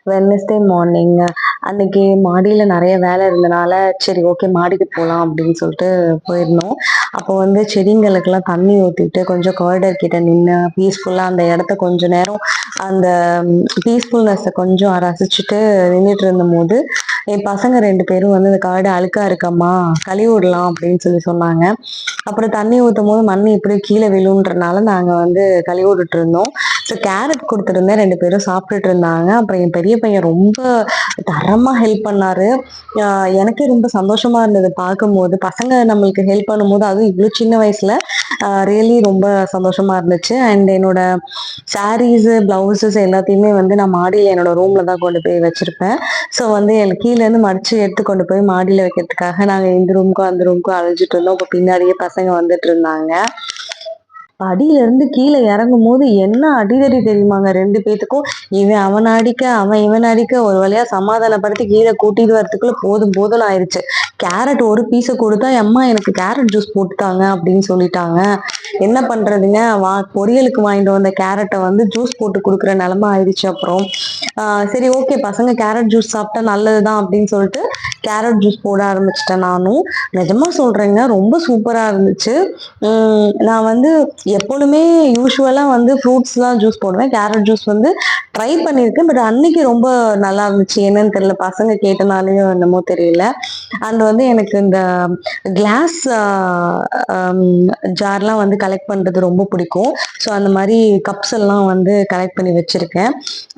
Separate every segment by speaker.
Speaker 1: Wednesday morning அன்னைக்கு மாடியில நெறைய வேலை இருந்தனால, சரி ஓகே மாடிக்கு போலாம் அப்படின்னு சொல்லிட்டு போயிருந்தோம். அப்போ வந்து செடிங்களுக்கெல்லாம் தண்ணி ஊத்திட்டு, கொஞ்சம் காரிடார் கிட்ட நின்னு பீஸ்ஃபுல்லா அந்த இடத்த கொஞ்ச நேரம் அந்த பீஸ்ஃபுல்னஸ கொஞ்சம் ரசிச்சுட்டு நின்னுட்டு இருந்தபோது, என் பசங்க 2 பேரும் வந்து "இந்த கார்டு அழுக்கா இருக்கம்மா, கழுவி விடலாம்" அப்படின்னு சொன்னாங்க. அப்புறம் தண்ணி ஊத்தும்போது மண் எப்படியும் கீழ விழுன்றனால நாங்க வந்து கழுவி விட்டுட்டு இருந்தோம். So carrot குடுத்துருந்தேன். 2 பேரும் சாப்பிட்டுட்டு இருந்தாங்க. அப்புறம் என் பெரிய பையன் ரொம்ப தரமா ஹெல்ப் பண்ணாரு. அ எனக்கே ரொம்ப சந்தோஷமா இருந்தது பார்க்கும்போது. பசங்க நம்மளுக்கு ஹெல்ப் பண்ணும்போது, அதுவும் இவ்ளோ சின்ன வயசுல ரியலி ரொம்ப சந்தோஷமா இருந்துச்சு. அண்ட் என்னோட சாரீஸு, பிளவுஸஸ் எல்லாத்தையுமே வந்து நான் மாடியில என்னோட ரூம்ல தான் கொண்டு போய் வச்சிருப்பேன். ஸோ வந்து எனக்கு கீழேருந்து மடிச்சு எடுத்து கொண்டு போய் மாடியில வைக்கிறதுக்காக நாங்க இந்த ரூமுக்கும், அந்த ரூமுக்கும் அலைஞ்சுட்டு இருந்தோம். அப்ப பின்னாடியே பசங்க வந்துட்டு இருந்தாங்க. படியில இருந்து கீழ இறங்கும்போது என்ன அடிதடி தெரியுமாங்க 2 பேத்துக்கும். இவன் அவன அடிக்க, அவன் இவன அடிக்க ஒரு வழியா சமாதானப்படுத்தி கீழ கூட்டிட்டு வரதுக்குள்ள போதும் போதும்ன்னு ஆயிருச்சு. கேரட் ஒரு பீஸ குடுத்தா, "எம்மா எனக்கு கேரட் ஜூஸ் போட்டு தாங்க" அப்படின்னு சொல்லிட்டாங்க. என்ன பண்றதுங்க? பொரியலுக்கு வாங்கிட்டு வந்த கேரட்ட வந்து ஜூஸ் போட்டு குடுக்குற நெலைம ஆயிடுச்சு அப்புறம். ஆ சரி ஓகே பசங்க கேரட் ஜூஸ் சாப்பிட்டா நல்லது தான் அப்படின்னு சொல்லிட்டு, கேரட் ஜூஸ் போட ஆரம்பிச்சுட்டேன் நானும். நிஜமா சொல்றேங்க ரொம்ப சூப்பரா இருந்துச்சு. நான் வந்து எப்பொழுதுமே யூசுவலா வந்து ஃப்ரூட்ஸ்லாம் ஜூஸ் போடுவேன். கேரட் ஜூஸ் வந்து ட்ரை பண்ணியிருக்கேன். பட் அன்னைக்கு ரொம்ப நல்லா இருந்துச்சு. என்னன்னு தெரியல. பசங்க கேட்டனாலயோ என்னமோ தெரியல. அண்ட் வந்து எனக்கு இந்த கிளாஸ் அம் ஜார்லாம் வந்து கலெக்ட் பண்றது ரொம்ப பிடிக்கும். ஸோ அந்த மாரி கப்ஸ் எல்லாம் வந்து கலெக்ட் பண்ணி வச்சிருக்கேன்.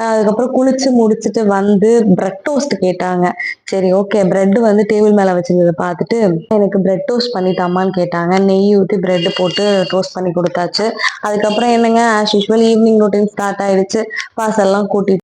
Speaker 1: அதுக்கப்புறம் குளிச்சு முடிச்சுட்டு வந்து பிரெட் டோஸ்ட் கேட்டாங்க. சரி ஓகே பிரெட் வந்து டேபிள் மேல வச்சிருந்தத பார்த்துட்டு, எனக்கு பிரெட் டோஸ்ட் பண்ணி தாம்மான்னு கேட்டாங்க. நெய் ஊத்தி பிரெட் போட்டு டோஸ்ட் பண்ணி குடுத்தாச்சு. அதுக்கப்புறம் என்னங்க as usual evening routine start ஆயிடுச்சு. வாசல்லாம் கூட்டி